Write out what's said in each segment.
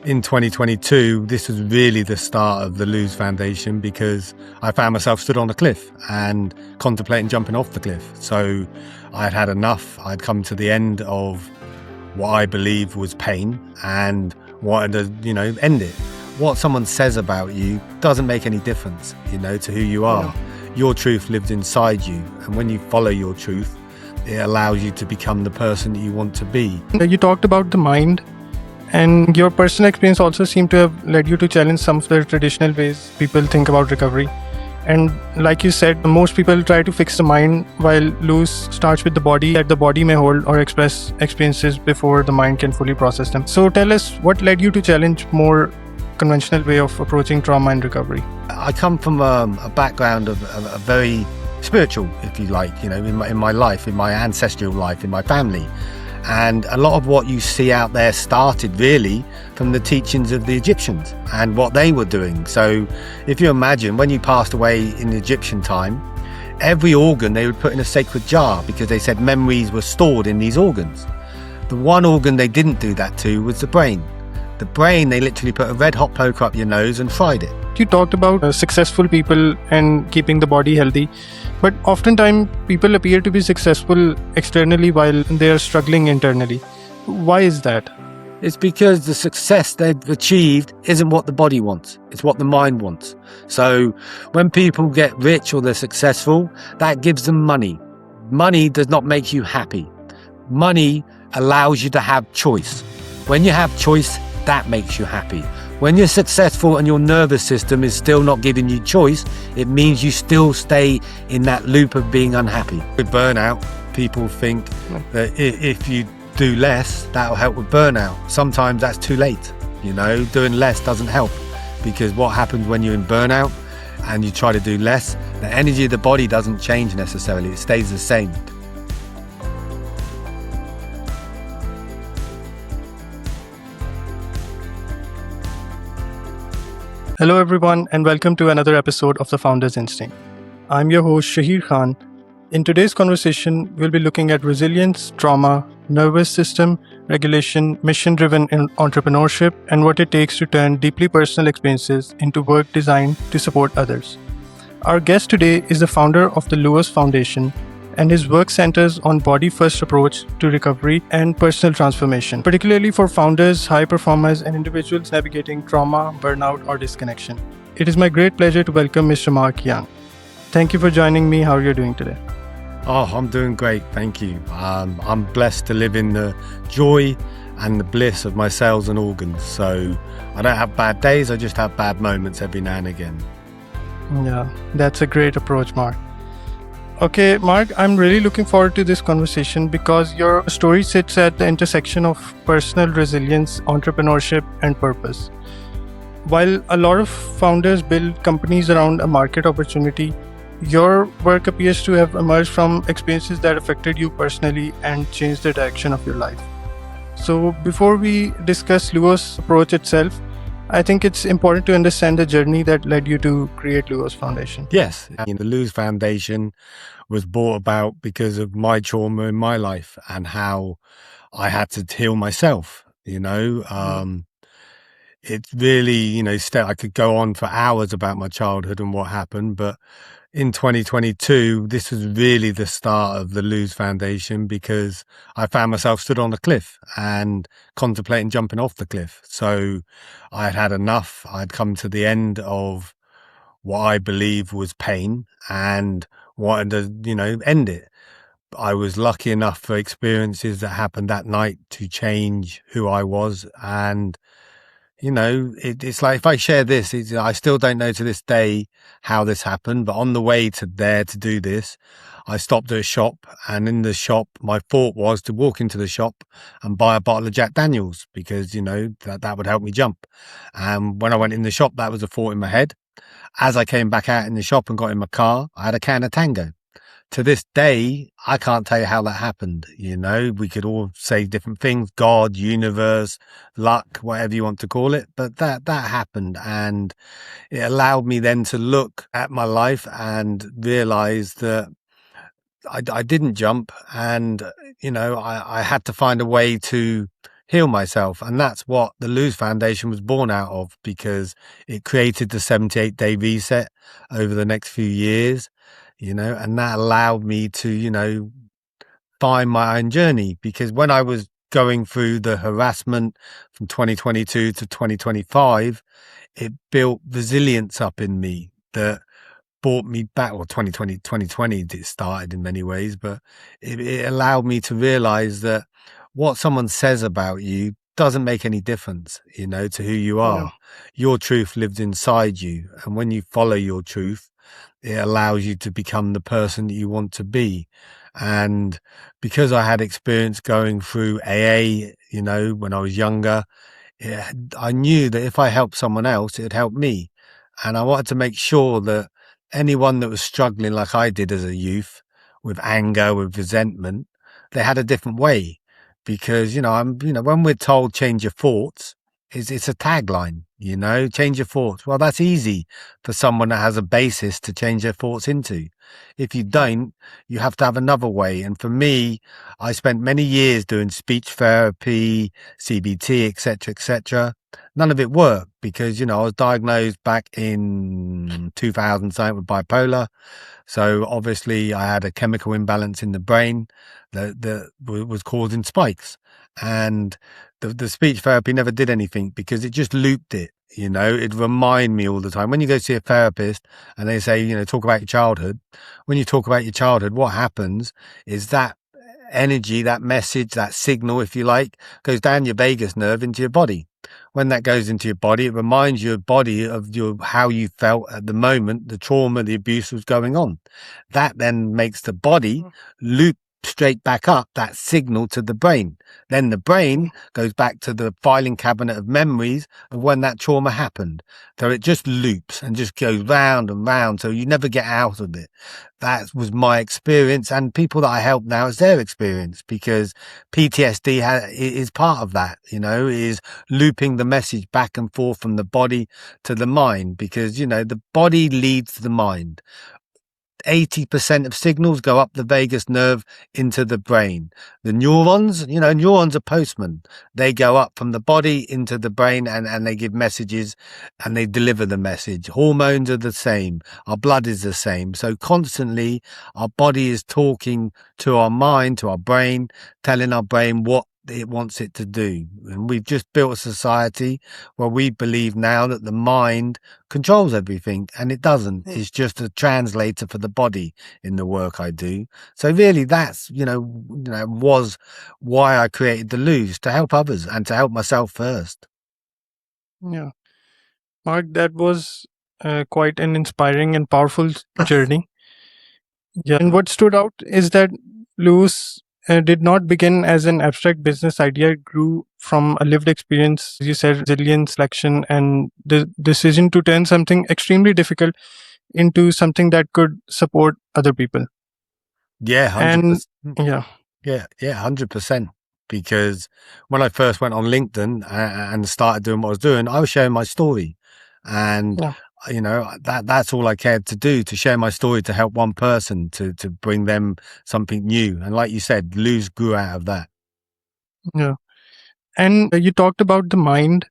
In 2022, this was really the start of the Luz Foundation because I found myself stood on a cliff and contemplating jumping off the cliff. So I had had enough. I'd come to the end of what I believe was pain and wanted to, end it. What someone says about you doesn't make any difference, to who you are. Yeah. Your truth lives inside you. And when you follow your truth, it allows you to become the person that you want to be. You talked about the mind. And your personal experience also seemed to have led you to challenge some of the traditional ways people think about recovery. And like you said, most people try to fix the mind, while Luz starts with the body, that the body may hold or express experiences before the mind can fully process them. So tell us, what led you to challenge more conventional way of approaching trauma and recovery? I come from a background of a very spiritual, if you like, in my life, in my ancestral life, in my family. And a lot of what you see out there started really from the teachings of the Egyptians and what they were doing. So if you imagine when you passed away in the Egyptian time, every organ they would put in a sacred jar because they said memories were stored in these organs. The one organ they didn't do that to was the brain. The brain, they literally put a red hot poker up your nose and fried it. You talked about successful people and keeping the body healthy, but oftentimes people appear to be successful externally while they are struggling internally. Why is that? It's because the success they've achieved isn't what the body wants, it's what the mind wants. So when people get rich or they're successful, that gives them money. Money does not make you happy. Money allows you to have choice. When you have choice, that makes you happy. When you're successful and your nervous system is still not giving you choice, it means you still stay in that loop of being unhappy. With burnout, people think that if you do less, that'll help with burnout. Sometimes that's too late. Doing less doesn't help, because what happens when you're in burnout and you try to do less, the energy of the body doesn't change necessarily, it stays the same. Hello everyone, and welcome to another episode of The Founder's Instinct. I'm your host Shaheer Khan. In today's conversation, we'll be looking at resilience, trauma, nervous system regulation, mission-driven entrepreneurship, and what it takes to turn deeply personal experiences into work designed to support others. Our guest today is the founder of the LUOS Foundation, and his work centers on body-first approach to recovery and personal transformation, particularly for founders, high performers, and individuals navigating trauma, burnout, or disconnection. It is my great pleasure to welcome Mr. Mark Young. Thank you for joining me. How are you doing today? Oh, I'm doing great, thank you. I'm blessed to live in the joy and the bliss of my cells and organs. So I don't have bad days, I just have bad moments every now and again. Yeah, that's a great approach, Mark. Okay, Mark, I'm really looking forward to this conversation because your story sits at the intersection of personal resilience, entrepreneurship, and purpose. While a lot of founders build companies around a market opportunity, your work appears to have emerged from experiences that affected you personally and changed the direction of your life. So before we discuss LUOS approach itself, I think it's important to understand the journey that led you to create LUOS Foundation. Yes, the Luz Foundation was brought about because of my trauma in my life and how I had to heal myself. It really, I could go on for hours about my childhood and what happened, but in 2022, this was really the start of the Luz Foundation because I found myself stood on a cliff and contemplating jumping off the cliff. So I had had enough. I'd come to the end of what I believe was pain and wanted to, end it. I was lucky enough for experiences that happened that night to change who I was. And it's like, if I share this, I still don't know to this day how this happened, but on the way to there to do this, I stopped at a shop, and in the shop, my thought was to walk into the shop and buy a bottle of Jack Daniels because, that would help me jump. And when I went in the shop, that was a thought in my head. As I came back out in the shop and got in my car, I had a can of Tango. To this day, I can't tell you how that happened. We could all say different things, God, universe, luck, whatever you want to call it. But that happened. And it allowed me then to look at my life and realize that I didn't jump. And, I had to find a way to heal myself. And that's what the Luz Foundation was born out of, because it created the 78-day reset over the next few years, and that allowed me to, find my own journey. Because when I was going through the harassment from 2022 to 2025, it built resilience up in me that brought me back. Well, 2020 it started in many ways, but it allowed me to realize that what someone says about you doesn't make any difference, to who you Yeah. are. Your truth lives inside you, and when you follow your truth, it allows you to become the person that you want to be. And because I had experience going through AA, when I was younger, I knew that if I helped someone else, it'd help me. And I wanted to make sure that anyone that was struggling like I did as a youth, with anger, with resentment, they had a different way. Because, when we're told change your thoughts, it's a tagline, change your thoughts. Well, that's easy for someone that has a basis to change their thoughts into. If you don't, you have to have another way. And for me, I spent many years doing speech therapy, CBT, etc., etc. None of it worked because, I was diagnosed back in 2000 something with bipolar. So obviously I had a chemical imbalance in the brain that was causing spikes. And the speech therapy never did anything because it just looped it. It'd remind me all the time. When you go see a therapist and they say, talk about your childhood, when you talk about your childhood, what happens is that energy, that message, that signal, if you like, goes down your vagus nerve into your body. When that goes into your body, it reminds your body of how you felt at the moment the trauma, the abuse was going on. That then makes the body loop straight back up that signal to the brain. Then the brain goes back to the filing cabinet of memories of when that trauma happened. So it just loops and just goes round and round. So you never get out of it. That was my experience, and people that I help now, is their experience, because PTSD is part of that, is looping the message back and forth from the body to the mind, because, the body leads the mind. 80% of signals go up the vagus nerve into the brain. The neurons, neurons are postmen. They go up from the body into the brain and they give messages and they deliver the message. Hormones are the same. Our blood is the same. So constantly our body is talking to our mind, to our brain, telling our brain what it wants it to do. And we've just built a society where we believe now that the mind controls everything, and it doesn't. It's just a translator for the body in the work I do. So really that's, was why I created the Luz, to help others and to help myself first. Yeah. Mark, that was quite an inspiring and powerful journey. Yeah. And what stood out is that LUOS did not begin as an abstract business idea. It grew from a lived experience, as you said, resilience, action, and the decision to turn something extremely difficult into something that could support other people. Yeah, 100%. And yeah. Yeah, 100%. Because when I first went on LinkedIn and started doing what I was doing, I was sharing my story. And, that's all I cared to do, to share my story, to help one person, to bring them something new. And like you said, Luz grew out of that. Yeah. And you talked about the mind,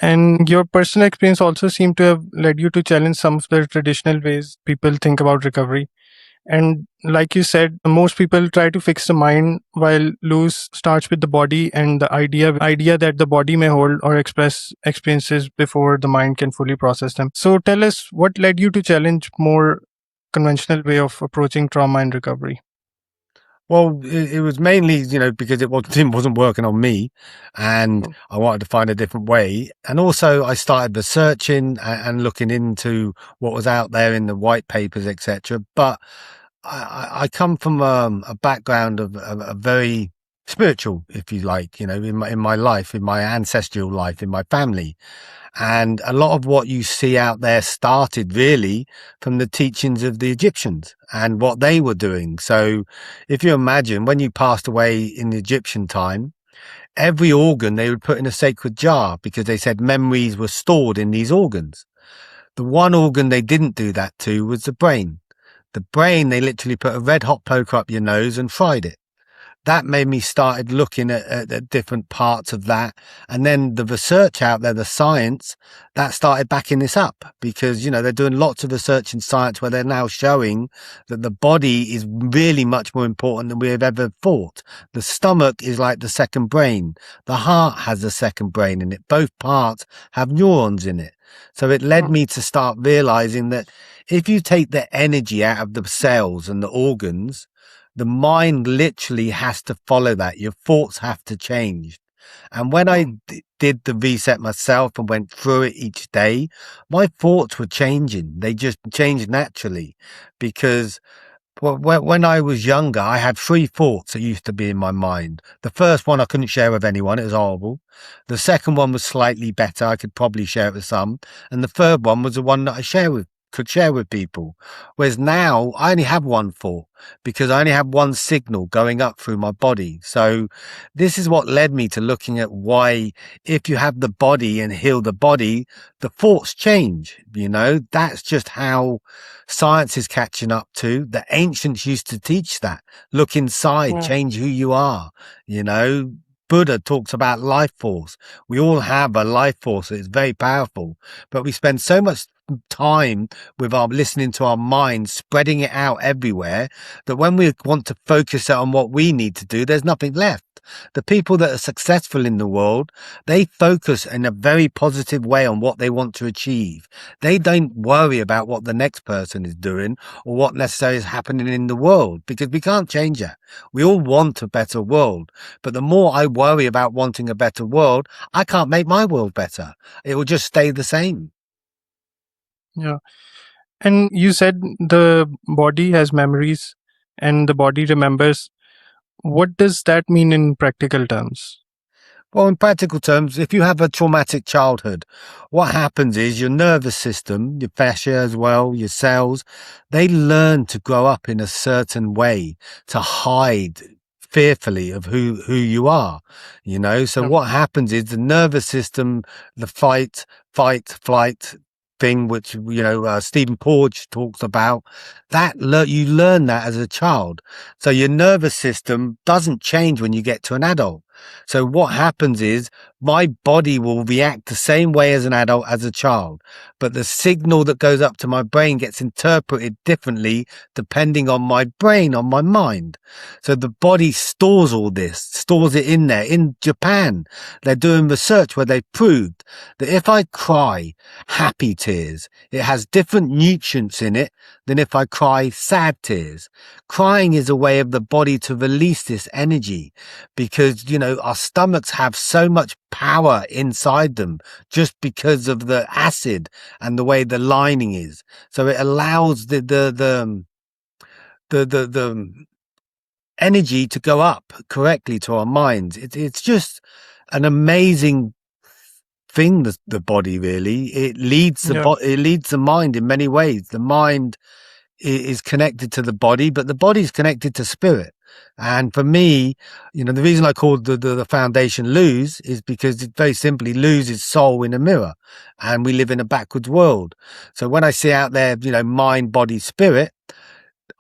and your personal experience also seemed to have led you to challenge some of the traditional ways people think about recovery. And like you said, most people try to fix the mind, while LUOS starts with the body and the idea that the body may hold or express experiences before the mind can fully process them. So tell us, what led you to challenge more conventional way of approaching trauma and recovery? Well, it was mainly, because it wasn't working on me, and I wanted to find a different way. And also I started researching and looking into what was out there in the white papers, etc. But I come from a background of a very spiritual, if you like, in my life, in my ancestral life, in my family. And a lot of what you see out there started really from the teachings of the Egyptians and what they were doing. So if you imagine, when you passed away in the Egyptian time, every organ they would put in a sacred jar, because they said memories were stored in these organs. The one organ they didn't do that to was the brain. The brain, they literally put a red hot poker up your nose and fried it. that made me started looking at different parts of that. And then the research out there, the science, that started backing this up, because, they're doing lots of research in science where they're now showing that the body is really much more important than we have ever thought. The stomach is like the second brain. The heart has a second brain in it. Both parts have neurons in it. So it led me to start realizing that if you take the energy out of the cells and the organs, the mind literally has to follow that. Your thoughts have to change. And when I did the reset myself and went through it each day, my thoughts were changing. They just changed naturally, because when I was younger, I had 3 thoughts that used to be in my mind. The first one I couldn't share with anyone. It was horrible. The second one was slightly better. I could probably share it with some. And the third one was the one that could share with people. Whereas now I only have 1 thought, because I only have 1 signal going up through my body. So this is what led me to looking at why, if you have the body and heal the body, the thoughts change. That's just how science is catching up to. The ancients used to teach that. Look inside, change who you are. Buddha talks about life force. We all have a life force. It's very powerful, but we spend so much time with our listening to our minds, spreading it out everywhere, that when we want to focus on what we need to do, there's nothing left. The people that are successful in the world, they focus in a very positive way on what they want to achieve. They don't worry about what the next person is doing or what necessarily is happening in the world, because we can't change that. We all want a better world, but the more I worry about wanting a better world, I can't make my world better. It will just stay the same. Yeah. And you said the body has memories and the body remembers. What does that mean in practical terms? Well, in practical terms, if you have a traumatic childhood, what happens is your nervous system, your fascia as well, your cells, they learn to grow up in a certain way to hide fearfully of who you are, So what happens is the nervous system, the fight, flight thing, which, Stephen Porges talks about, that you learn that as a child. So your nervous system doesn't change when you get to an adult. So what happens is my body will react the same way as an adult as a child, but the signal that goes up to my brain gets interpreted differently depending on my brain, on my mind. So the body stores all this, stores it in there. In Japan, they're doing research where they proved that if I cry happy tears, it has different nutrients in it than if I cry sad tears. Crying is a way of the body to release this energy, because, our stomachs have so much power inside them just because of the acid and the way the lining is. So it allows the energy to go up correctly to our minds. It's just an amazing thing, the body, really. It leads the mind in many ways. The mind is connected to the body, but the body is connected to spirit. And for me, the reason I called the foundation Luz is because it's very simply, Luz is soul in a mirror, and we live in a backwards world. So when I see out there, mind, body, spirit,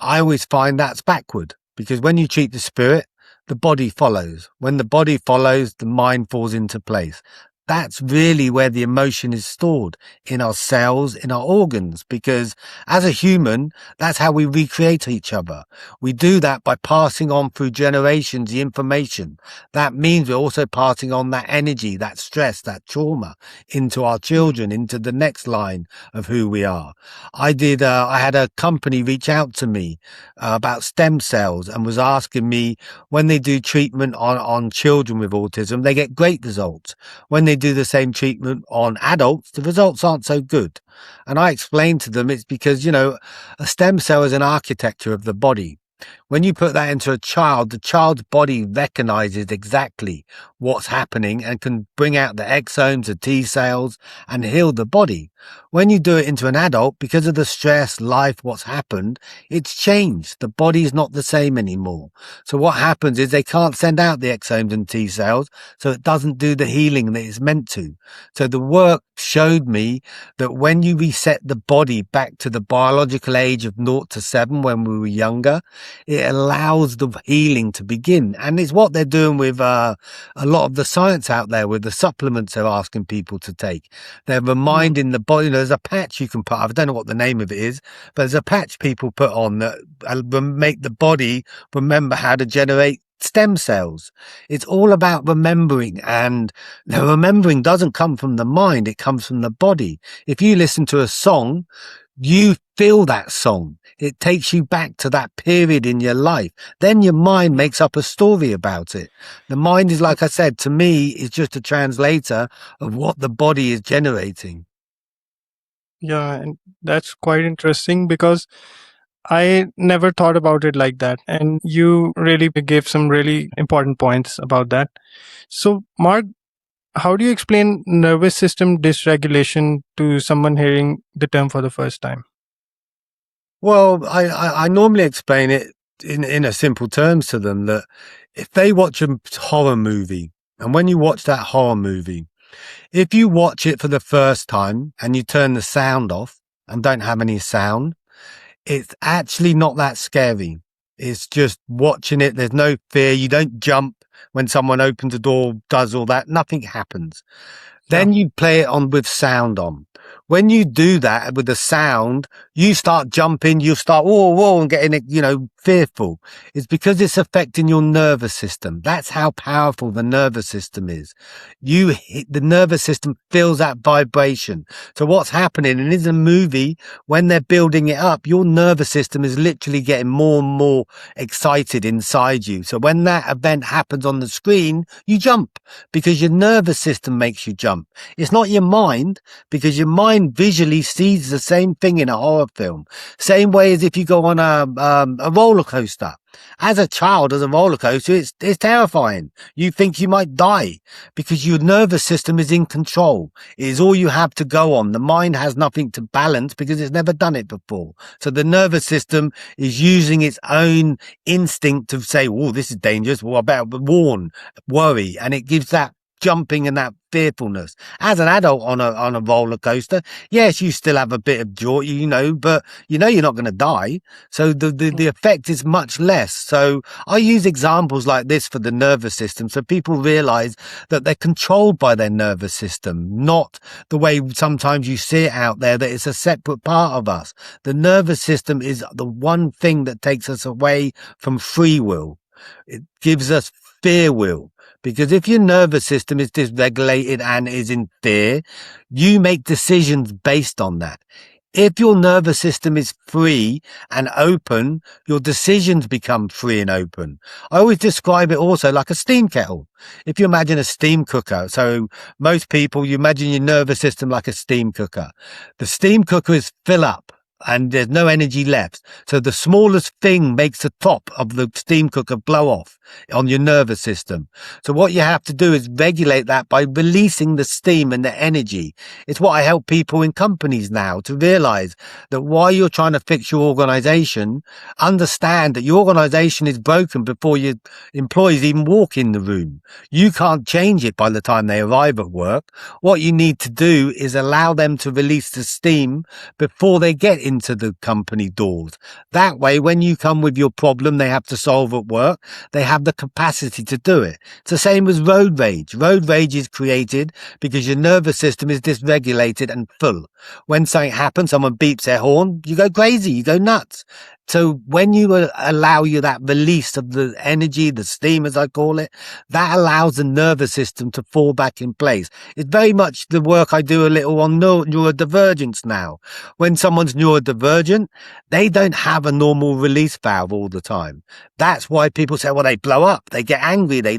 I always find that's backward, because when you treat the spirit, the body follows. When the body follows, the mind falls into place. That's really where the emotion is stored, in our cells, in our organs, because as a human, that's how we recreate each other. We do that by passing on through generations the information. That means we're also passing on that energy, that stress, that trauma into our children, into the next line of who we are. I had a company reach out to me about stem cells and was asking me, when they do treatment on children with autism, they get great results. When they do the same treatment on adults, the results aren't so good. And I explained to them it's because, a stem cell is an architecture of the body. When you put that into a child, the child's body recognizes exactly what's happening and can bring out the exomes, the T cells, and heal the body. When you do it into an adult, because of the stress, life, what's happened, it's changed. The body's not the same anymore. So what happens is they can't send out the exomes and T cells, so it doesn't do the healing that it's meant to. So the work showed me that when you reset the body back to the biological age of 0 to 7 when we were younger, it allows the healing to begin. And it's what they're doing with a lot of the science out there with the supplements they're asking people to take. They're reminding the body, there's a patch you can put, I don't know what the name of it is, but there's a patch people put on that make the body remember how to generate stem cells. It's all about remembering, and the remembering doesn't come from the mind, it comes from the body. If you listen to a song, you feel that song. It takes you back to that period in your life. Then your mind makes up a story about it. The mind is, like I said, to me, is just a translator of what the body is generating. Yeah, and that's quite interesting because I never thought about it like that. And you really gave some really important points about that. So, Mark, how do you explain nervous system dysregulation to someone hearing the term for the first time? Well, I normally explain it in a simple terms to them that if they watch a horror movie, and when you watch that horror movie, if you watch it for the first time and you turn the sound off and don't have any sound, it's actually not that scary. It's just watching it. There's no fear. You don't jump when someone opens a door, does all that. Nothing happens. Then you play it on with sound on. When you do that with the sound, you start jumping, you start whoa, and getting, fearful. It's because it's affecting your nervous system. That's how powerful the nervous system is. The nervous system feels that vibration. So what's happening, and in a movie, when they're building it up, your nervous system is literally getting more and more excited inside you. So when that event happens on the screen, you jump because your nervous system makes you jump. It's not your mind, because your mind visually sees the same thing in a horror film. Same way as if you go on a roller coaster. As a child, as a roller coaster, it's terrifying. You think you might die because your nervous system is in control. It is all you have to go on. The mind has nothing to balance because it's never done it before. So the nervous system is using its own instinct to say, oh, this is dangerous. Well, I better warn, worry. And it gives that jumping and that fearfulness. As an adult on a roller coaster, yes, you still have a bit of joy, but you're not going to die. So the effect is much less. So I use examples like this for the nervous system so people realize that they're controlled by their nervous system, not the way sometimes you see it out there, that it's a separate part of us. The nervous system is the one thing that takes us away from free will. It gives us fear will. Because if your nervous system is dysregulated and is in fear, you make decisions based on that. If your nervous system is free and open, your decisions become free and open. I always describe it also like a steam kettle. If you imagine a steam cooker, so most people, you imagine your nervous system like a steam cooker. The steam cooker is fill up and there's no energy left. So the smallest thing makes the top of the steam cooker blow off on your nervous system. So what you have to do is regulate that by releasing the steam and the energy. It's what I help people in companies now to realize that while you're trying to fix your organization, understand that your organization is broken before your employees even walk in the room. You can't change it by the time they arrive at work. What you need to do is allow them to release the steam before they get into the company doors. That way, when you come with your problem they have to solve at work, they have the capacity to do it. It's the same as road rage. Road rage is created because your nervous system is dysregulated and full. When something happens, someone beeps their horn, you go crazy, you go nuts. So when you allow that release of the energy, the steam as I call it, that allows the nervous system to fall back in place. It's very much the work I do a little on neurodivergence now. When someone's neurodivergent, they don't have a normal release valve all the time. That's why people say, well, they blow up, they get angry, they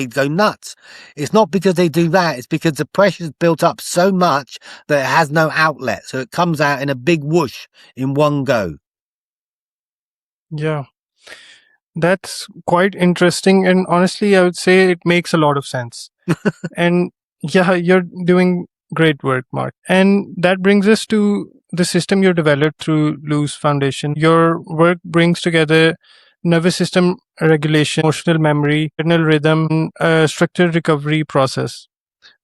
go nuts. It's not because they do that, it's because the pressure's built up so much that it has no outlet. So it comes out in a big whoosh in one go. Yeah. That's quite interesting. And honestly, I would say it makes a lot of sense. And yeah, you're doing great work, Mark. And that brings us to the system you developed through Luz Foundation. Your work brings together nervous system regulation, emotional memory, internal rhythm, and a structured recovery process.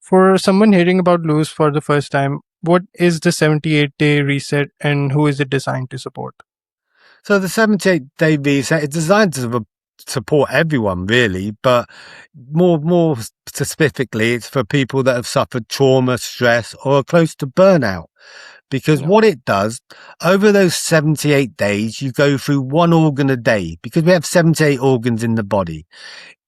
For someone hearing about Luz for the first time, what is the 78-day reset and who is it designed to support? So the 78-day reset is designed to support everyone really, but more specifically, it's for people that have suffered trauma, stress, or are close to burnout. Because Yeah. what it does, over those 78 days, you go through one organ a day because we have 78 organs in the body.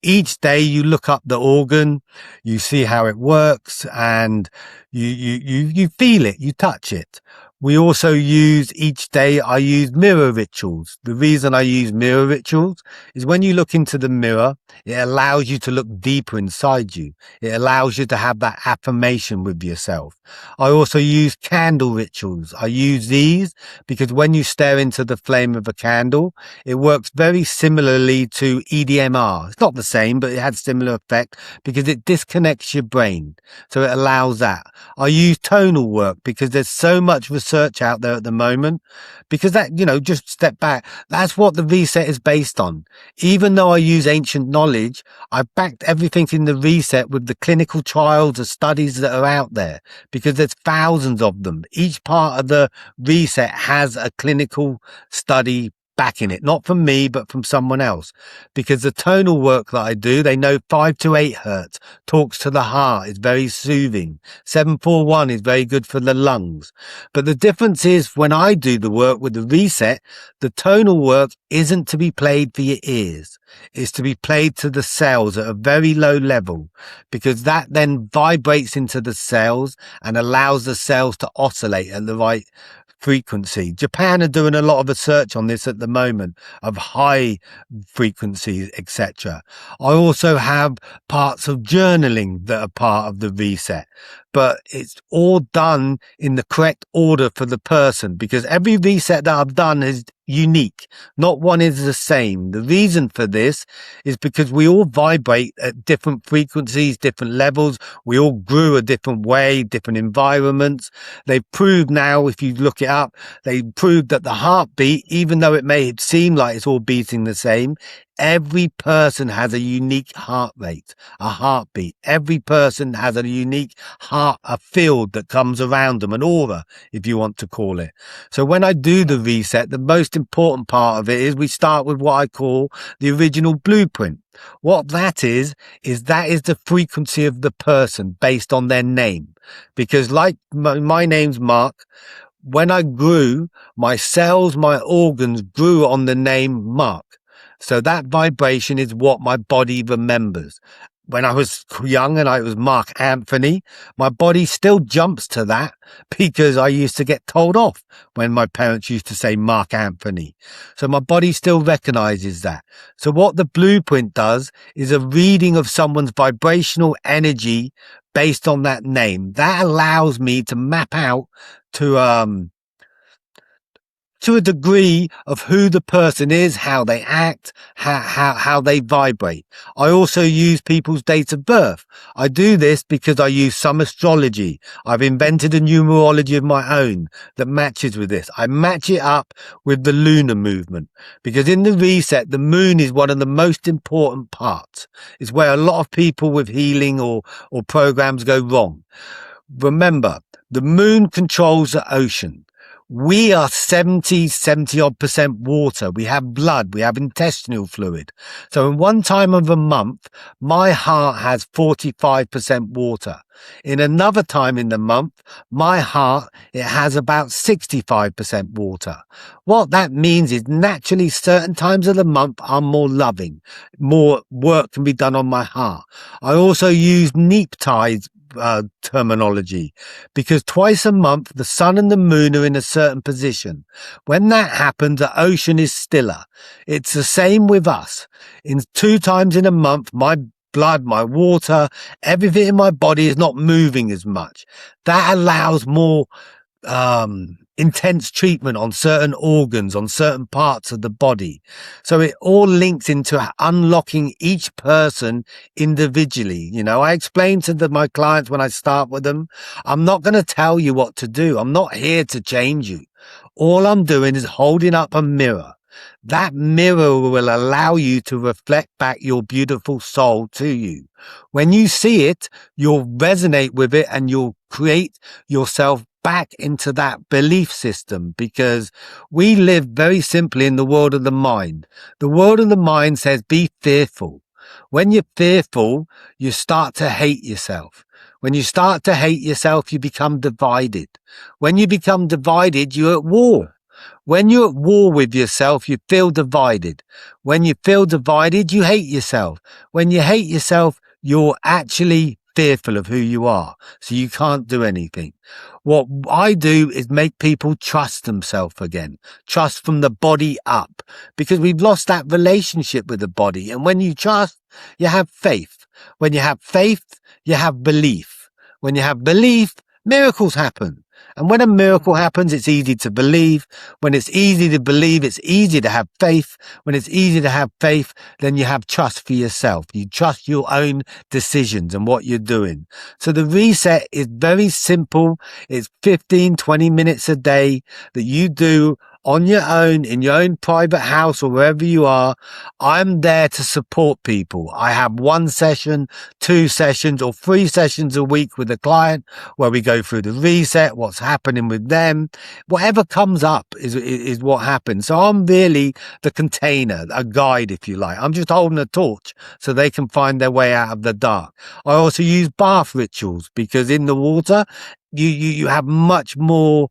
Each day you look up the organ, you see how it works, and you feel it, you touch it. We also use each day, I use mirror rituals. The reason I use mirror rituals is when you look into the mirror, it allows you to look deeper inside you. It allows you to have that affirmation with yourself. I also use candle rituals. I use these because when you stare into the flame of a candle, it works very similarly to EDMR. It's not the same, but it has similar effect because it disconnects your brain. So it allows that. I use tonal work because there's so much research out there at the moment, because that, just step back. That's what the reset is based on. Even though I use ancient knowledge, I backed everything in the reset with the clinical trials, the studies that are out there, because there's thousands of them. Each part of the reset has a clinical study backing it, not from me, but from someone else. Because the tonal work that I do, they know 5 to 8 hertz talks to the heart, is very soothing. 741 is very good for the lungs. But the difference is when I do the work with the reset, the tonal work isn't to be played for your ears. It's to be played to the cells at a very low level, because that then vibrates into the cells and allows the cells to oscillate at the right frequency. Japan are doing a lot of research on this at the moment, of high frequencies, etc. I also have parts of journaling that are part of the reset, but it's all done in the correct order for the person, because every reset that I've done is unique. Not one is the same. The reason for this is because we all vibrate at different frequencies, different levels. We all grew a different way, different environments. They've proved now, if you look it up, they proved that the heartbeat, even though it may seem like it's all beating the same, every person has a unique heart rate, a heartbeat. Every person has a unique heart, a field that comes around them, an aura, if you want to call it. So when I do the reset, the most important part of it is we start with what I call the original blueprint. What that is that is the frequency of the person based on their name. Because like my name's Mark, when I grew, my cells, my organs grew on the name Mark. So that vibration is what my body remembers. When I was young and I was Mark Anthony, my body still jumps to that because I used to get told off when my parents used to say Mark Anthony. So my body still recognizes that. So what the blueprint does is a reading of someone's vibrational energy based on that name. That allows me to map out to a degree of who the person is, how they act, how they vibrate. I also use people's date of birth. I do this because I use some astrology. I've invented a numerology of my own that matches with this. I match it up with the lunar movement, because in the reset, the moon is one of the most important parts. It's where a lot of people with healing or programs go wrong. Remember, the moon controls the ocean. We are 70 odd % water. We have blood. We have intestinal fluid. So in one time of a month, my heart has 45% water. In another time in the month, my heart, it has about 65% water. What that means is naturally certain times of the month are more loving. More work can be done on my heart. I also use neap tides terminology, because twice a month the sun and the moon are in a certain position. When that happens, the ocean is stiller. It's the same with us. In 2 times in a month, my blood, my water, everything in my body is not moving as much. That allows more intense treatment on certain organs, on certain parts of the body. So it all links into unlocking each person individually. You know, I explain to my clients when I start with them, I'm not going to tell you what to do. I'm not here to change you. All I'm doing is holding up a mirror. That mirror will allow you to reflect back your beautiful soul to you. When you see it, you'll resonate with it and you'll create yourself back into that belief system, because we live very simply in the world of the mind. The world of the mind says be fearful. When you're fearful, you start to hate yourself. When you start to hate yourself, you become divided. When you become divided, you're at war. When you're at war with yourself, you feel divided. When you feel divided, you hate yourself. When you hate yourself, you're actually fearful of who you are, so you can't do anything. What I do is make people trust themselves again, trust from the body up, because we've lost that relationship with the body. And when you trust, you have faith. When you have faith, you have belief. When you have belief, miracles happen. And when a miracle happens, it's easy to believe. When it's easy to believe, it's easy to have faith. When it's easy to have faith, then you have trust for yourself. You trust your own decisions and what you're doing. So the reset is very simple. It's 15, 20 minutes a day that you do on your own, in your own private house or wherever you are. I'm there to support people. I have 1 session, 2 sessions or 3 sessions a week with a client where we go through the reset, what's happening with them. Whatever comes up is what happens. So I'm really the container, a guide, if you like. I'm just holding a torch so they can find their way out of the dark. I also use bath rituals, because in the water, you have much more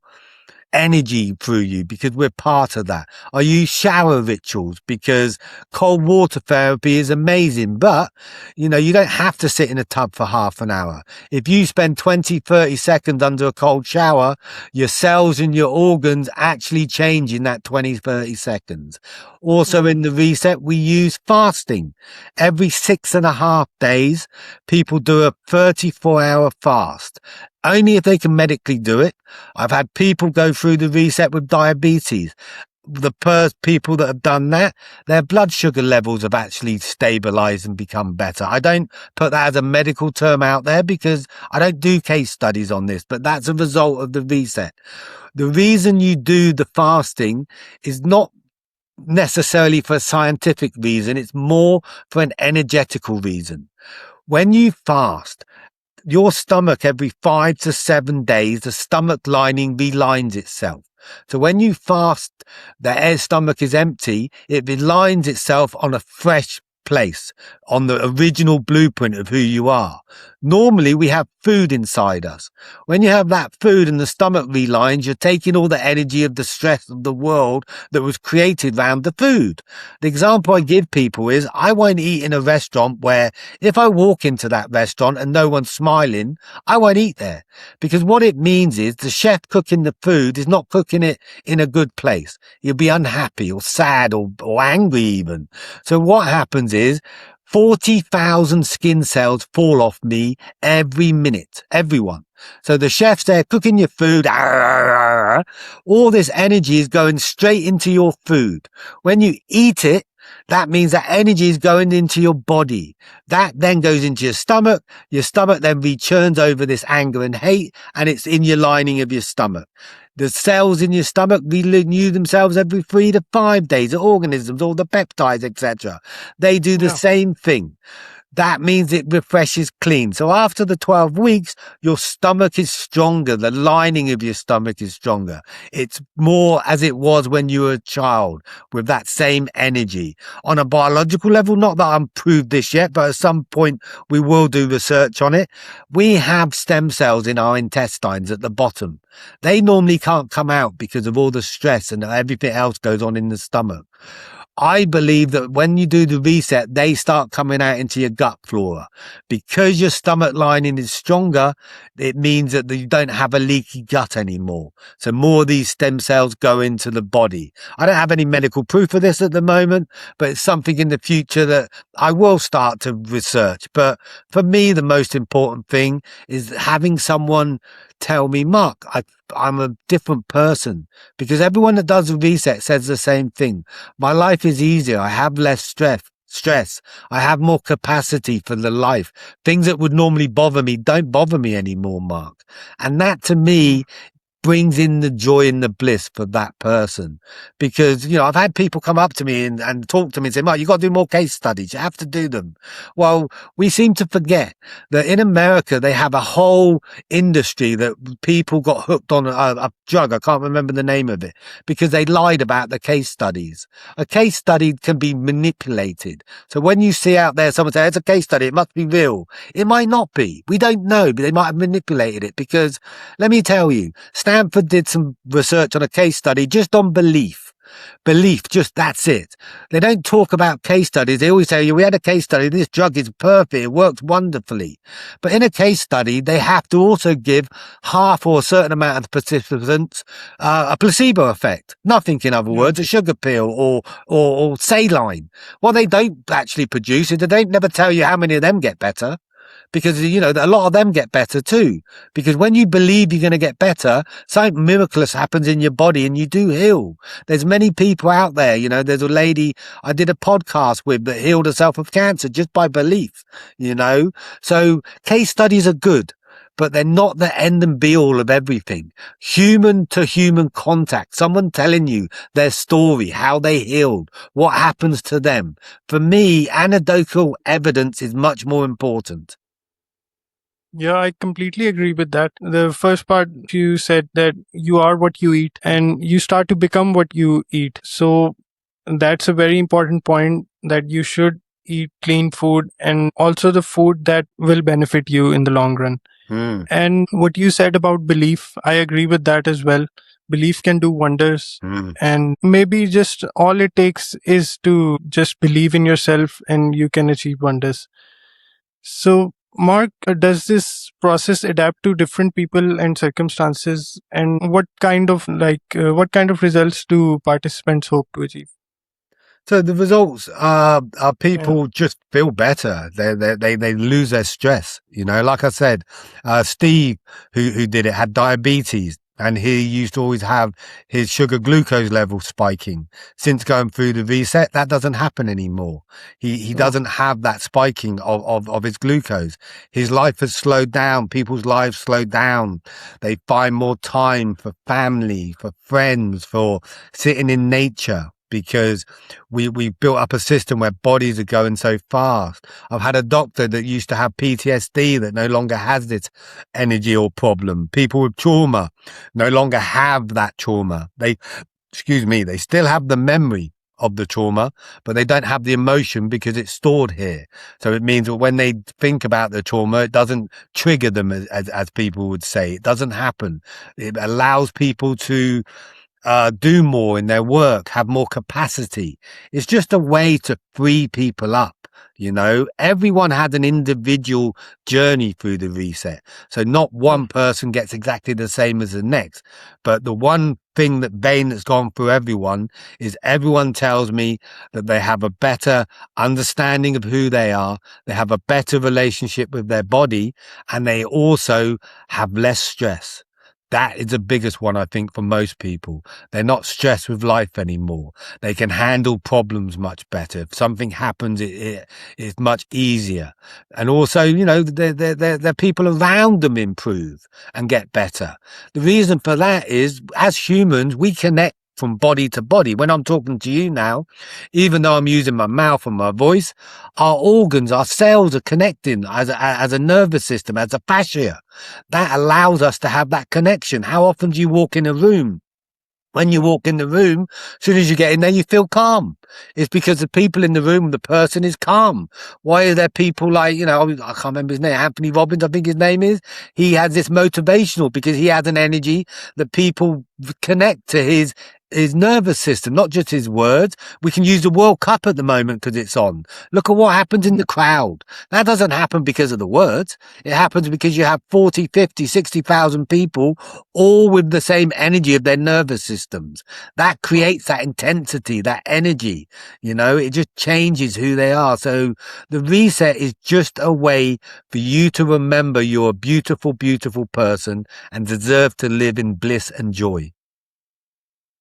energy through you, because we're part of that. I use shower rituals because cold water therapy is amazing, but you know, you don't have to sit in a tub for half an hour. If you spend 20, 30 seconds under a cold shower, your cells and your organs actually change in that 20, 30 seconds. Also in the reset, we use fasting. Every 6.5 days, people do a 34-hour fast. Only if they can medically do it. I've had people go through the reset with diabetes. The first people that have done that, their blood sugar levels have actually stabilized and become better. I don't put that as a medical term out there because I don't do case studies on this, but that's a result of the reset. The reason you do the fasting is not necessarily for a scientific reason. It's more for an energetical reason. When you fast, your stomach, every 5 to 7 days, the stomach lining relines itself. So when you fast, the stomach is empty, it relines itself on a fresh place, on the original blueprint of who you are. Normally we have food inside us. When you have that food and the stomach relines, you're taking all the energy of the stress of the world that was created around the food. The example I give people is I won't eat in a restaurant where if I walk into that restaurant and no one's smiling, I won't eat there, because what it means is the chef cooking the food is not cooking it in a good place. You'll be unhappy or sad or angry even. So what happens is 40,000 skin cells fall off me every minute, everyone. So the chef's there cooking your food. All this energy is going straight into your food. When you eat it, that means that energy is going into your body. That then goes into your stomach. Your stomach then returns over this anger and hate, and it's in your lining of your stomach. The cells in your stomach renew themselves every 3 to 5 days. The organisms, all the peptides, etc. They do the same thing. That means it refreshes clean. So after the 12 weeks, your stomach is stronger. The lining of your stomach is stronger. It's more as it was when you were a child, with that same energy. On a biological level, not that I've proved this yet, but at some point we will do research on it. We have stem cells in our intestines at the bottom. They normally can't come out because of all the stress and everything else goes on in the stomach. I believe that when you do the reset, they start coming out into your gut flora. Because your stomach lining is stronger, it means that you don't have a leaky gut anymore. So more of these stem cells go into the body. I don't have any medical proof of this at the moment, but it's something in the future that I will start to research. But for me, the most important thing is having someone tell me, Mark, I'm a different person, because everyone that does a reset says the same thing. My life is easier. I have less stress. I have more capacity for the life. Things that would normally bother me don't bother me anymore, Mark. And that to me brings in the joy and the bliss for that person. Because, I've had people come up to me and talk to me and say, Mark, you've got to do more case studies. You have to do them. Well, we seem to forget that in America, they have a whole industry that people got hooked on a drug. I can't remember the name of it, because they lied about the case studies. A case study can be manipulated. So when you see out there someone say, it's a case study, it must be real. It might not be. We don't know, but they might have manipulated it. Because let me tell you, Stanford did some research on a case study just on belief. Belief, just that's it. They don't talk about case studies. They always say, we had a case study, this drug is perfect, it works wonderfully. But in a case study, they have to also give half or a certain amount of participants a placebo effect. Nothing, in other words, a sugar pill or saline. What they don't actually produce is they don't never tell you how many of them get better. Because, a lot of them get better too. Because when you believe you're going to get better, something miraculous happens in your body and you do heal. There's many people out there, there's a lady I did a podcast with that healed herself of cancer just by belief, So case studies are good, but they're not the end and be all of everything. Human to human contact, someone telling you their story, how they healed, what happens to them. For me, anecdotal evidence is much more important. Yeah, I completely agree with that. The first part, you said that you are what you eat and you start to become what you eat. So that's a very important point, that you should eat clean food and also the food that will benefit you in the long run. And what you said about belief, I agree with that as well. Belief can do wonders. And maybe just all it takes is to just believe in yourself and you can achieve wonders. So, Mark, does this process adapt to different people and circumstances? And what kind of results do participants hope to achieve? So the results are people just feel better. They lose their stress. Like I said, Steve, who did it, had diabetes. And he used to always have his sugar glucose level spiking. Since going through the reset, that doesn't happen anymore. He doesn't have that spiking of his glucose. His life has slowed down. People's lives slowed down. They find more time for family, for friends, for sitting in nature. Because we built up a system where bodies are going so fast. I've had a doctor that used to have PTSD that no longer has this energy or problem. People with trauma no longer have that trauma. They still have the memory of the trauma, but they don't have the emotion because it's stored here. So it means that when they think about the trauma, it doesn't trigger them, as people would say. It doesn't happen. It allows people to do more in their work, have more capacity. It's just a way to free people up. Everyone had an individual journey through the reset. So not one person gets exactly the same as the next. But the one thing that's gone through everyone is everyone tells me that they have a better understanding of who they are. They have a better relationship with their body, and they also have less stress. That is the biggest one, I think, for most people. They're not stressed with life anymore. They can handle problems much better. If something happens, it's much easier. And also, their people around them improve and get better. The reason for that is, as humans, we connect from body to body. When I'm talking to you now, even though I'm using my mouth and my voice, our organs, our cells are connecting as a nervous system, as a fascia. That allows us to have that connection. How often do you walk in a room? When you walk in the room, as soon as you get in there, you feel calm. It's because the people in the room, the person is calm. Why are there people like, I can't remember his name, Anthony Robbins, I think his name is. He has this motivational because he has an energy that people connect to his nervous system, not just his words. We can use the World Cup at the moment because it's on. Look at what happens in the crowd. That doesn't happen because of the words. It happens because you have 40, 50, 60,000 people all with the same energy of their nervous systems. That creates that intensity, that energy. It just changes who they are. So the reset is just a way for you to remember you're a beautiful, beautiful person and deserve to live in bliss and joy.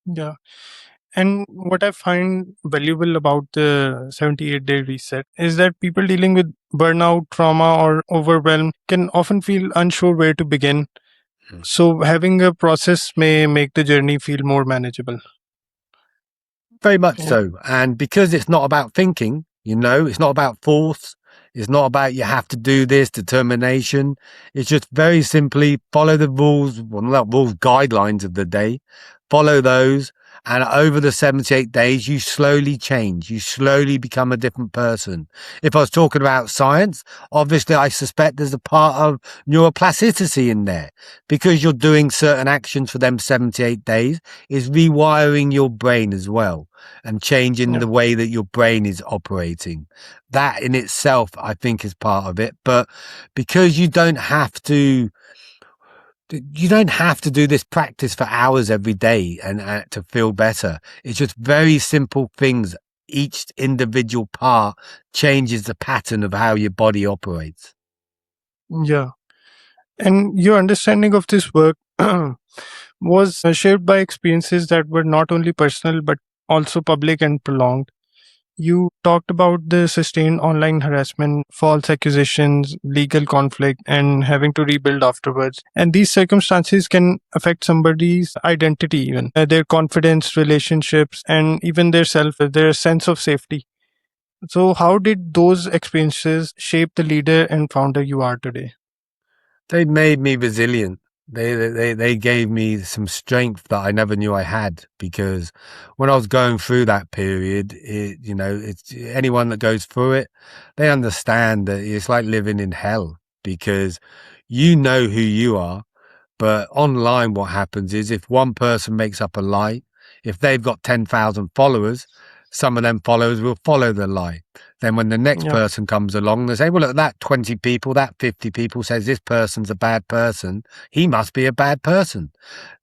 Yeah. And what I find valuable about the 78-day reset is that people dealing with burnout, trauma, or overwhelm can often feel unsure where to begin. So, having a process may make the journey feel more manageable. Very much Yeah. so. And because it's not about thinking, it's not about force. It's not about you have to do this, determination. It's just very simply follow the rules, well, not rules, guidelines of the day. Follow those. And over the 78 days, you slowly change. You slowly become a different person. If I was talking about science, obviously I suspect there's a part of neuroplasticity in there because you're doing certain actions for them 78 days is rewiring your brain as well and changing Yeah. the way that your brain is operating. That in itself, I think, is part of it. But because you don't have to do this practice for hours every day and to feel better. It's just very simple things. Each individual part changes the pattern of how your body operates. Yeah. And your understanding of this work was shaped by experiences that were not only personal but also public and prolonged. You talked about the sustained online harassment, false accusations, legal conflict, and having to rebuild afterwards. And these circumstances can affect somebody's identity, even their confidence, relationships, and even their sense of safety. So, how did those experiences shape the leader and founder you are today? They made me resilient. They gave me some strength that I never knew I had because when I was going through that period, it's anyone that goes through it, they understand that it's like living in hell because you know who you are. But online, what happens is if one person makes up a lie, if they've got 10,000 followers, some of them followers will follow the lie. Then when the next Yeah, person comes along, they say, well, look, that 20 people, that 50 people says this person's a bad person. He must be a bad person.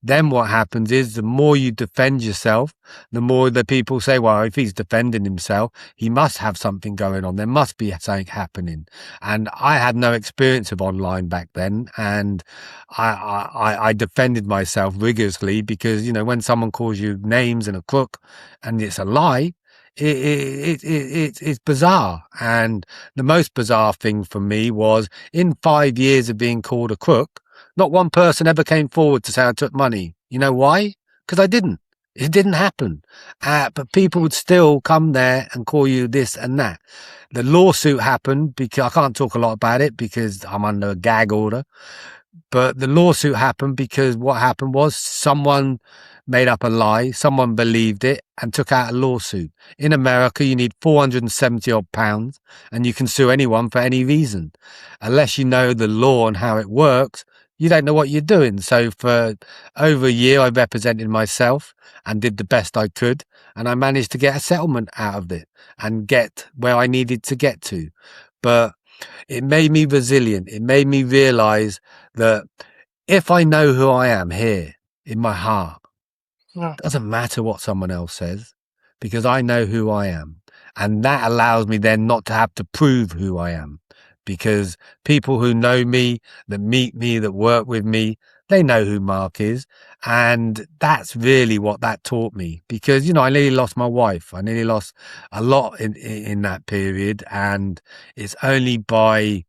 Then what happens is the more you defend yourself, the more the people say, well, if he's defending himself, he must have something going on. There must be something happening. And I had no experience of online back then. And I defended myself rigorously because, when someone calls you names and a crook and it's a lie, it's bizarre. And the most bizarre thing for me was in 5 years of being called a crook, not one person ever came forward to say I took money. You know why? Because I didn't. It didn't happen. But people would still come there and call you this and that. The lawsuit happened because I can't talk a lot about it because I'm under a gag order. But the lawsuit happened because what happened was someone made up a lie, someone believed it and took out a lawsuit. In America, you need 470 odd pounds and you can sue anyone for any reason. Unless you know the law and how it works, you don't know what you're doing. So for over a year, I represented myself and did the best I could. And I managed to get a settlement out of it and get where I needed to get to. But it made me resilient. It made me realize that if I know who I am here in my heart, yeah, it doesn't matter what someone else says because I know who I am. And that allows me then not to have to prove who I am because people who know me, that meet me, that work with me, they know who Mark is. And that's really what that taught me because, I nearly lost my wife. I nearly lost a lot in that period. And it's only by,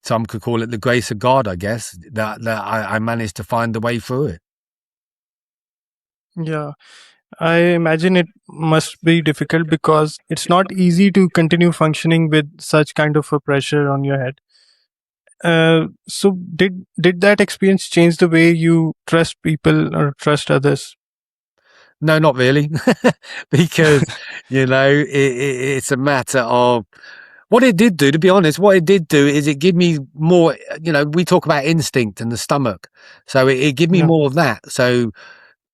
some could call it the grace of God, I guess, that I managed to find the way through it. yeah. I imagine it must be difficult because it's not easy to continue functioning with such kind of a pressure on your head. So did that experience change the way you trust people or trust others? No, not really, because it's a matter of what it did do. To be honest, what it did do is it gave me more. We talk about instinct and the stomach, so it gave me Yeah, more of that. So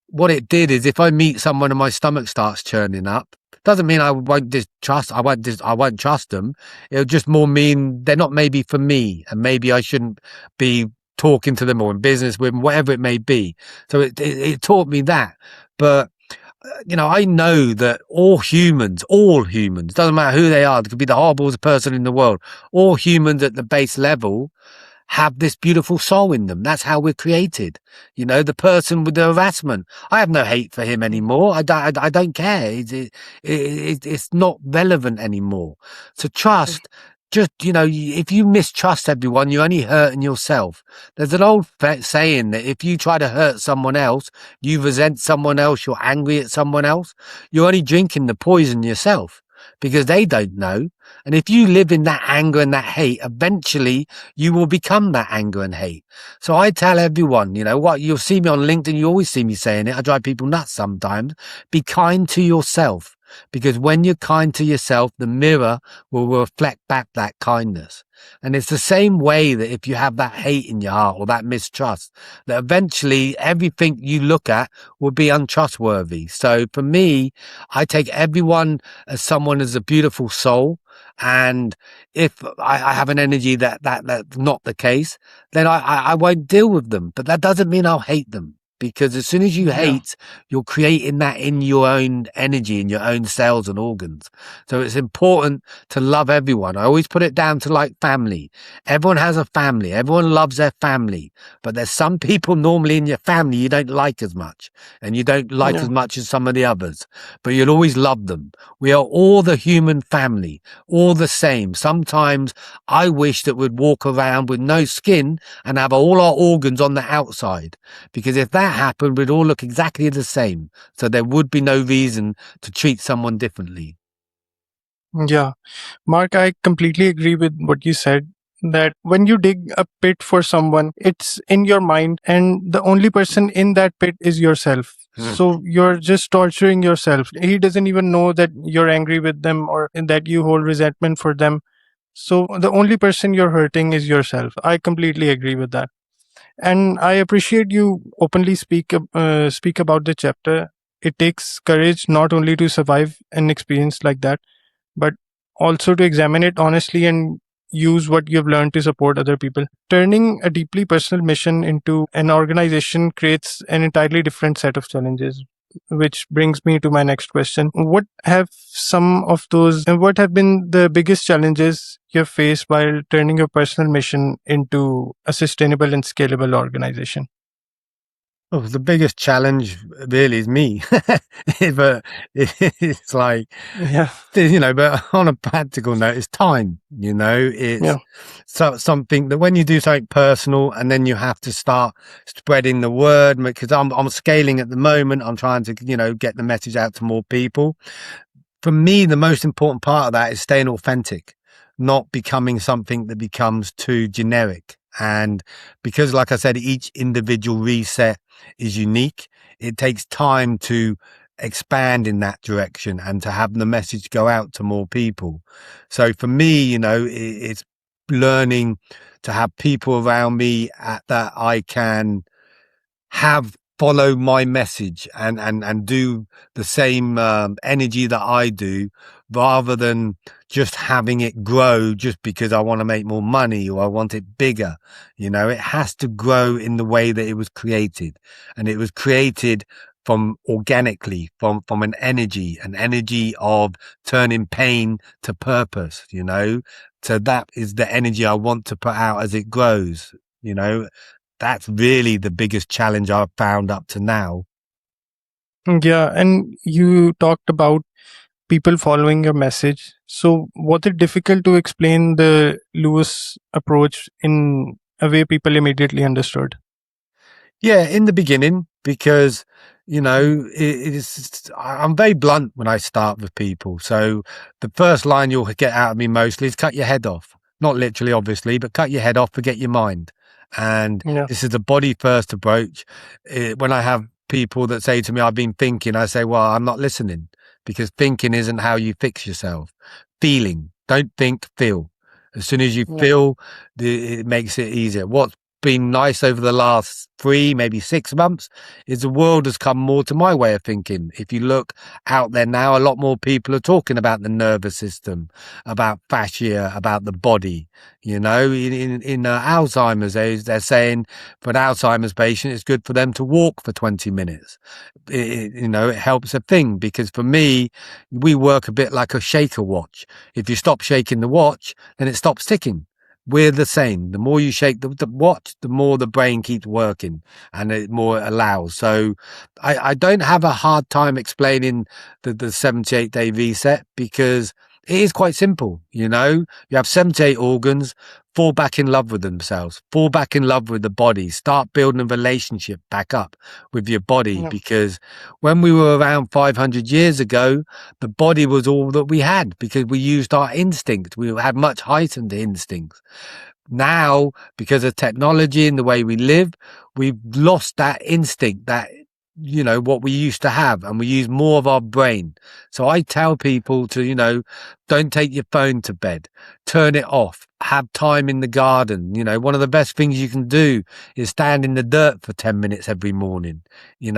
what it did is, if I meet someone and my stomach starts churning up, doesn't mean I won't distrust. I won't trust them. It'll just more mean they're not maybe for me, and maybe I shouldn't be talking to them or in business with them, whatever it may be. So it taught me that. But I know that all humans, doesn't matter who they are, they could be the horriblest person in the world, all humans at the base level have this beautiful soul in them. That's how we're created. The person with the harassment, I have no hate for him anymore. I don't care. It's not relevant anymore. So trust, just, if you mistrust everyone, you're only hurting yourself. There's an old saying that if you try to hurt someone else, you resent someone else, you're angry at someone else, you're only drinking the poison yourself, because they don't know. And if you live in that anger and that hate, eventually you will become that anger and hate. So I tell everyone, what, you'll see me on LinkedIn, you always see me saying it, I drive people nuts sometimes. Be kind to yourself, because when you're kind to yourself, the mirror will reflect back that kindness. And it's the same way that if you have that hate in your heart or that mistrust, that eventually everything you look at will be untrustworthy. So for me, I take everyone as someone as a beautiful soul. And if I have an energy that's not the case, then I won't deal with them. But that doesn't mean I'll hate them. Because as soon as you Yeah. hate, you're creating that in your own energy, in your own cells and organs. So it's important to love everyone. I always put it down to like family. Everyone has a family. Everyone loves their family. But there's some people normally in your family you don't like as much. And you don't like as Yeah. much as some of the others. But you'll always love them. We are all the human family, all the same. Sometimes I wish that we'd walk around with no skin and have all our organs on the outside. Because if that happened, we'd all look exactly the same. So there would be no reason to treat someone differently. Yeah. Mark, I completely agree with what you said, that when you dig a pit for someone, it's in your mind, and the only person in that pit is yourself. So you're just torturing yourself. He doesn't even know that you're angry with them or that you hold resentment for them. So the only person you're hurting is yourself. I completely agree with that. And I appreciate you openly speak about the chapter. It takes courage not only to survive an experience like that, but also to examine it honestly and use what you've learned to support other people. Turning a deeply personal mission into an organization creates an entirely different set of challenges. Which brings me to my next question. What have been the biggest challenges you've faced while turning your personal mission into a sustainable and scalable organization? Oh, the biggest challenge really is me. But it's like, Yeah, but on a practical note, it's time. It's yeah, something that when you do something personal and then you have to start spreading the word, because I'm scaling at the moment. I'm trying to, get the message out to more people. For me, the most important part of that is staying authentic, not becoming something that becomes too generic. And because, like I said, each individual reset is unique, it takes time to expand in that direction and to have the message go out to more people. So for me, it's learning to have people around me that I can have follow my message and do the same energy that I do, rather than just having it grow just because I want to make more money or I want it bigger. It has to grow in the way that it was created, and it was created from organically from an energy of turning pain to purpose. So that is the energy I want to put out as it grows. That's really the biggest challenge I've found up to now. yeah. And you talked about people following your message. So, was it difficult to explain the Lewis approach in a way people immediately understood? Yeah, in the beginning, because I'm very blunt when I start with people. So the first line you'll get out of me mostly is cut your head off. Not literally, obviously, but cut your head off, forget your mind. And Yeah, this is a body first approach. When I have people that say to me, I've been thinking, I say, well, I'm not listening, because thinking isn't how you fix yourself. Feeling, don't think, feel. As soon as you yeah, feel, it makes it easier. What's been nice over the last 3, maybe 6 months is the world has come more to my way of thinking. If you look out there now, a lot more people are talking about the nervous system, about fascia, about the body. In Alzheimer's, they're saying for an Alzheimer's patient, it's good for them to walk for 20 minutes. It helps a thing, because for me, we work a bit like a shaker watch. If you stop shaking the watch, then it stops ticking. We're the same. The more you shake the watch, the more the brain keeps working, and the more it allows. So I don't have a hard time explaining the 78-day reset, because it is quite simple. You have 78 organs. Fall back in love with themselves, fall back in love with the body, start building a relationship back up with your body. Yeah. Because when we were around 500 years ago, the body was all that we had, because we used our instinct. We had much heightened instincts. Now, because of technology and the way we live, we've lost that instinct, that what we used to have, and we use more of our brain. So I tell people to, don't take your phone to bed, turn it off, have time in the garden. One of the best things you can do is stand in the dirt for 10 minutes every morning. You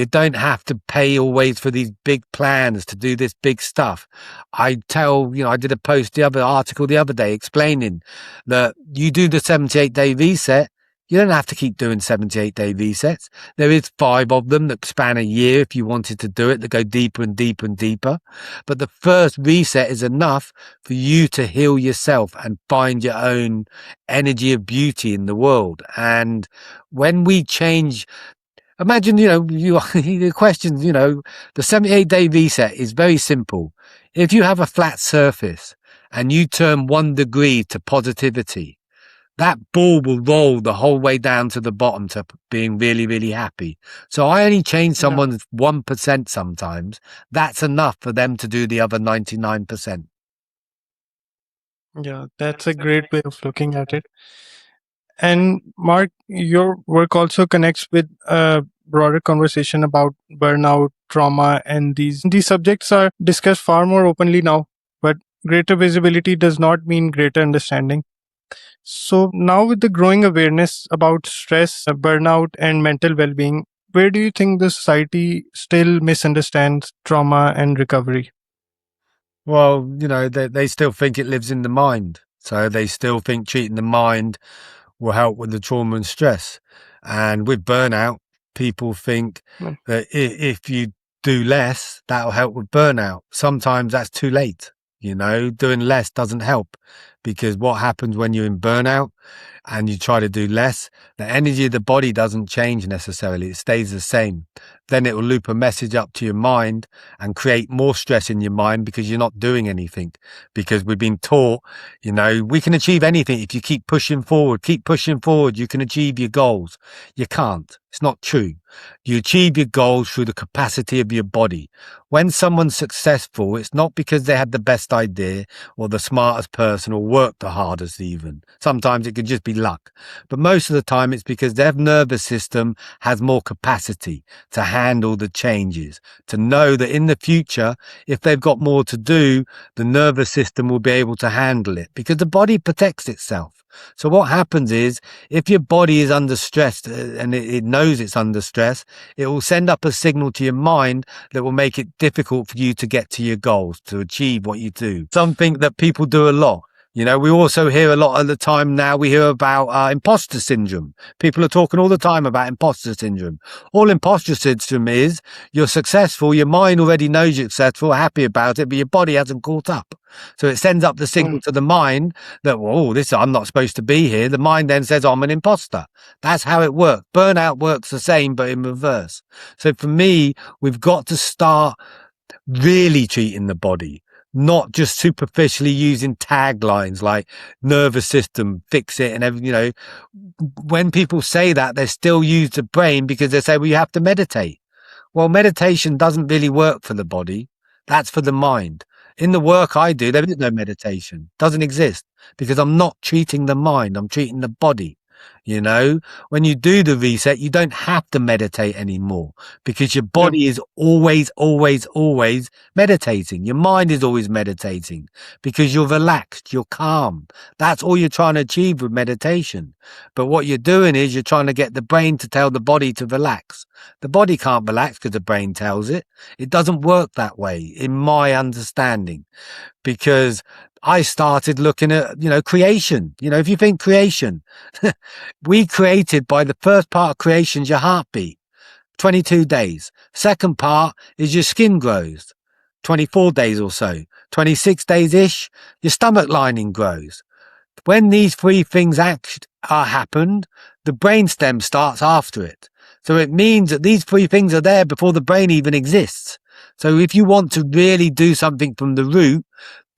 don't have to pay always for these big plans to do this big stuff. I did a article the other day explaining that you do the 78-day reset. You don't have to keep doing 78-day resets. There is 5 of them that span a year if you wanted to do it, that go deeper and deeper and deeper. But the first reset is enough for you to heal yourself and find your own energy of beauty in the world. And when we change, imagine, the questions, the 78-day reset is very simple. If you have a flat surface and you turn 1 degree to positivity, that ball will roll the whole way down to the bottom to being really, really happy. So I only change someone's 1% sometimes. That's enough for them to do the other 99%. Yeah, that's a great way of looking at it. And Mark, your work also connects with a broader conversation about burnout, trauma, and these subjects are discussed far more openly now. But greater visibility does not mean greater understanding. So now, with the growing awareness about stress, burnout, and mental well-being, where do you think the society still misunderstands trauma and recovery? Well, they still think it lives in the mind. So they still think treating the mind will help with the trauma and stress. And with burnout, people think Mm. that if you do less, that'll help with burnout. Sometimes that's too late. Doing less doesn't help, because what happens when you're in burnout and you try to do less, the energy of the body doesn't change necessarily. It stays the same. Then it will loop a message up to your mind and create more stress in your mind, because you're not doing anything. Because we've been taught, we can achieve anything. If you keep pushing forward, you can achieve your goals. You can't. It's not true. You achieve your goals through the capacity of your body. When someone's successful, it's not because they had the best idea or the smartest person or worked the hardest even. Sometimes it could just be luck. But most of the time it's because their nervous system has more capacity to handle the changes, to know that in the future, if they've got more to do, the nervous system will be able to handle it, because the body protects itself. So what happens is, if your body is under stress and it knows it's under stress, it will send up a signal to your mind that will make it difficult for you to get to your goals, to achieve what you do. Something that people do a lot. We also hear a lot of the time now, we hear about imposter syndrome. People are talking all the time about imposter syndrome. All imposter syndrome is, you're successful, your mind already knows you're successful, happy about it, but your body hasn't caught up. So it sends up the signal to the mind that, I'm not supposed to be here. The mind then says, I'm an imposter. That's how it works. Burnout works the same, but in reverse. So for me, we've got to start really treating the body, not just superficially using taglines like nervous system, fix it, and everything. When people say that, they still use the brain, because they say, well, you have to meditate. Well, meditation doesn't really work for the body. That's for the mind. In the work I do, there is no meditation. Doesn't exist, because I'm not treating the mind. I'm treating the body. You know, when you do the reset, you don't have to meditate anymore because your body is always, always, always meditating. Your mind is always meditating because you're relaxed, you're calm. That's all you're trying to achieve with meditation. But what you're doing is you're trying to get the brain to tell the body to relax. The body can't relax because the brain tells it. It doesn't work that way, in my understanding, because I started looking at, creation. If you think creation, we created by the first part of creation is your heartbeat, 22 days. Second part is your skin grows, 24 days or so. 26 days-ish, your stomach lining grows. When these three things are happened, the brainstem starts after it. So it means that these three things are there before the brain even exists. So if you want to really do something from the root,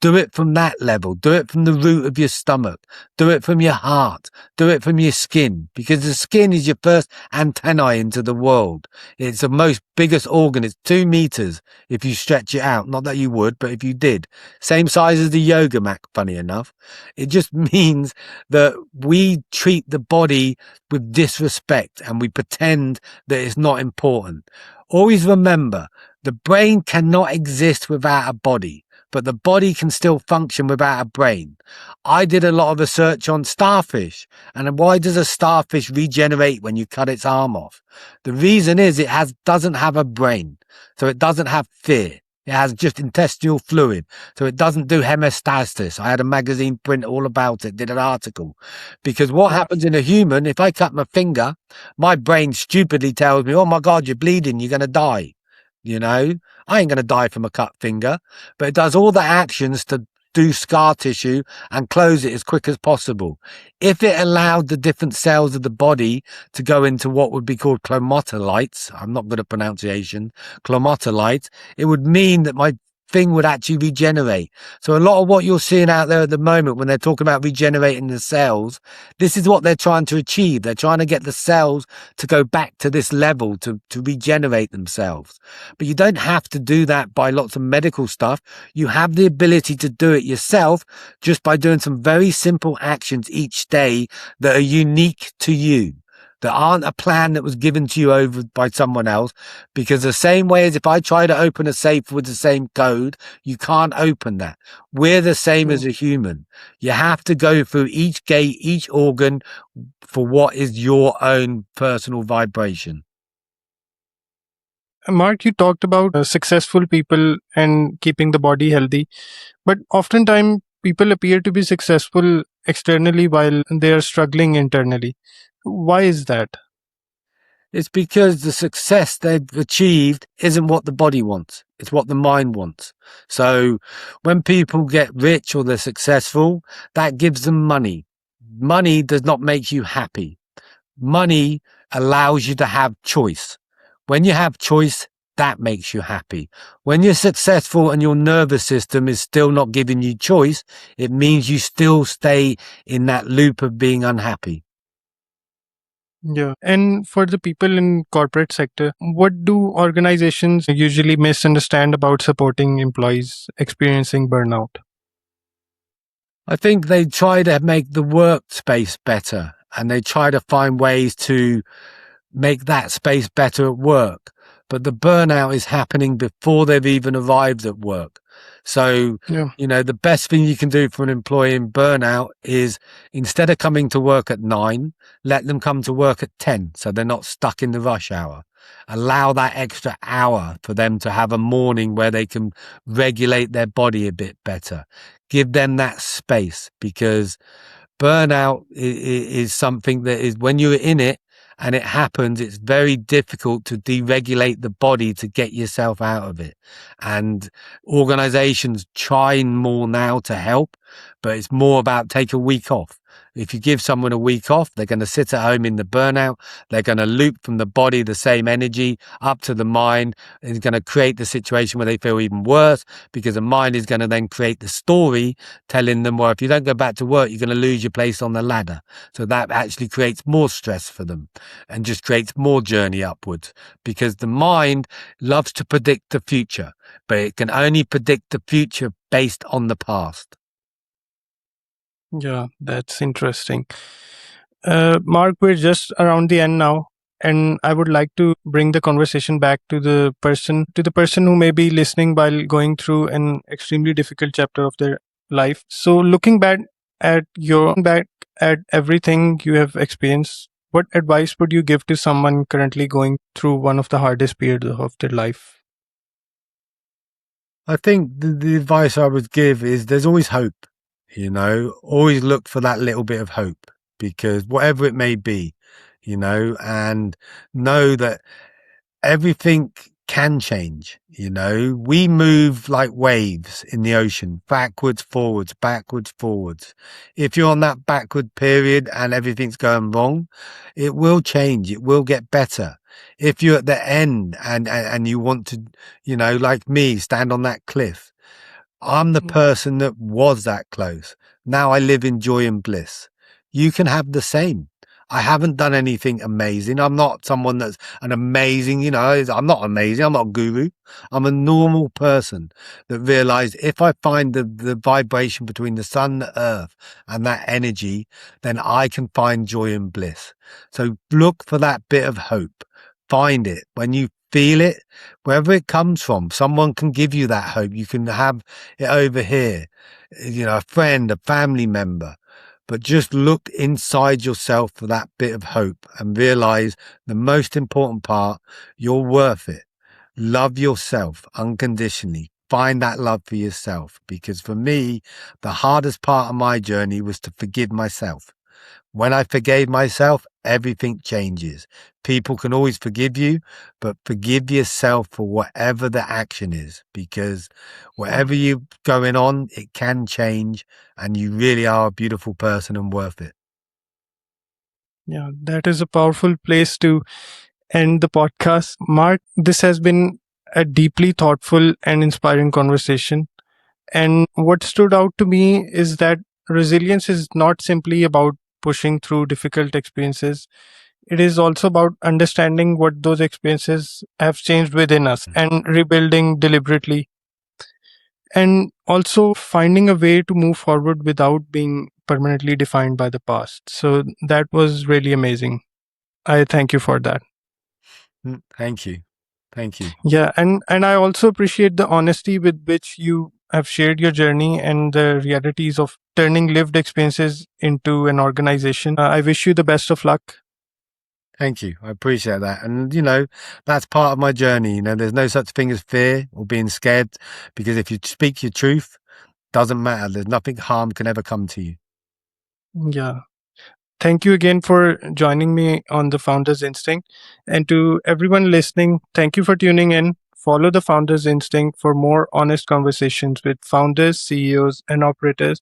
do it from that level. Do it from the root of your stomach. Do it from your heart. Do it from your skin, because the skin is your first antennae into the world. It's the most biggest organ. It's 2 meters if you stretch it out. Not that you would, but if you did. Same size as the yoga mat, funny enough. It just means that we treat the body with disrespect and we pretend that it's not important. Always remember, the brain cannot exist without a body, but the body can still function without a brain. I did a lot of research on starfish. And why does a starfish regenerate when you cut its arm off? The reason is it doesn't have a brain. So it doesn't have fear. It has just intestinal fluid. So it doesn't do hemostasis. I had a magazine print all about it, did an article. Because what happens in a human, if I cut my finger, my brain stupidly tells me, oh my God, you're bleeding, you're going to die. I ain't going to die from a cut finger, but it does all the actions to do scar tissue and close it as quick as possible. If it allowed the different cells of the body to go into what would be called chromatolytes, I'm not good at pronunciation, chromatolytes, it would mean that my thing would actually regenerate. So a lot of what you're seeing out there at the moment when they're talking about regenerating the cells, this is what they're trying to achieve. They're trying to get the cells to go back to this level to regenerate themselves. But you don't have to do that by lots of medical stuff. You have the ability to do it yourself just by doing some very simple actions each day that are unique to you, that aren't a plan that was given to you over by someone else. Because the same way as if I try to open a safe with the same code, you can't open that. We're the same as a human. You have to go through each gate, each organ for what is your own personal vibration. Mark, you talked about successful people and keeping the body healthy, but oftentimes people appear to be successful externally while they are struggling internally. Why is that? It's because the success they've achieved isn't what the body wants. It's what the mind wants. So when people get rich or they're successful, that gives them money. Money does not make you happy. Money allows you to have choice. When you have choice, that makes you happy. When you're successful and your nervous system is still not giving you choice, it means you still stay in that loop of being unhappy. Yeah. And for the people in corporate sector, what do organizations usually misunderstand about supporting employees experiencing burnout? I think they try to make the workspace better and they try to find ways to make that space better at work. But the burnout is happening before they've even arrived at work. So, the best thing you can do for an employee in burnout is instead of coming to work at 9, let them come to work at 10 so they're not stuck in the rush hour. Allow that extra hour for them to have a morning where they can regulate their body a bit better. Give them that space, because burnout is something that is, when you're in it and it happens, it's very difficult to deregulate the body to get yourself out of it. And organizations try more now to help, but it's more about take a week off. If you give someone a week off, they're going to sit at home in the burnout. They're going to loop from the body the same energy up to the mind. It's going to create the situation where they feel even worse, because the mind is going to then create the story telling them, well, if you don't go back to work, you're going to lose your place on the ladder. So that actually creates more stress for them and just creates more journey upwards, because the mind loves to predict the future, but it can only predict the future based on the past. Yeah, that's interesting. Mark, we're just around the end now, and I would like to bring the conversation back to the person who may be listening while going through an extremely difficult chapter of their life. So, looking back at everything you have experienced, what advice would you give to someone currently going through one of the hardest periods of their life? I think the advice I would give is there's always hope, always look for that little bit of hope because whatever it may be, and know that everything can change. We move like waves in the ocean, backwards, forwards, backwards, forwards. If you're on that backward period and everything's going wrong, it will change. It will get better. If you're at the end and you want to, like me, stand on that cliff, I'm the person that was that close. Now I live in joy and bliss. You can have the same. I haven't done anything amazing. I'm not someone that's an amazing, I'm not amazing. I'm not a guru. I'm a normal person that realized if I find the vibration between the sun, the earth, and that energy, then I can find joy and bliss. So look for that bit of hope. Find it. When you feel it, wherever it comes from, someone can give you that hope. You can have it over here, a friend, a family member. But just look inside yourself for that bit of hope and realize the most important part, you're worth it. Love yourself unconditionally. Find that love for yourself. Because for me, the hardest part of my journey was to forgive myself. When I forgave myself, everything changes. People can always forgive you, but forgive yourself for whatever the action is, because whatever you're going on, it can change, and you really are a beautiful person and worth it. Yeah, that is a powerful place to end the podcast. Mark, this has been a deeply thoughtful and inspiring conversation. And what stood out to me is that resilience is not simply about pushing through difficult experiences. It is also about understanding what those experiences have changed within us and rebuilding deliberately, and also finding a way to move forward without being permanently defined by the past. So that was really amazing. I thank you for that. Thank you. Thank you. Yeah, and I also appreciate the honesty with which you have shared your journey and the realities of turning lived experiences into an organization. I wish you the best of luck. Thank you. I appreciate that. And, that's part of my journey. There's no such thing as fear or being scared, because if you speak your truth, doesn't matter. There's nothing harm can ever come to you. Yeah. Thank you again for joining me on the Founders Instinct. And to everyone listening, thank you for tuning in. Follow the Founders Instinct for more honest conversations with founders, CEOs, and operators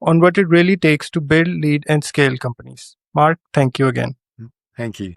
on what it really takes to build, lead, and scale companies. Mark, thank you again. Thank you.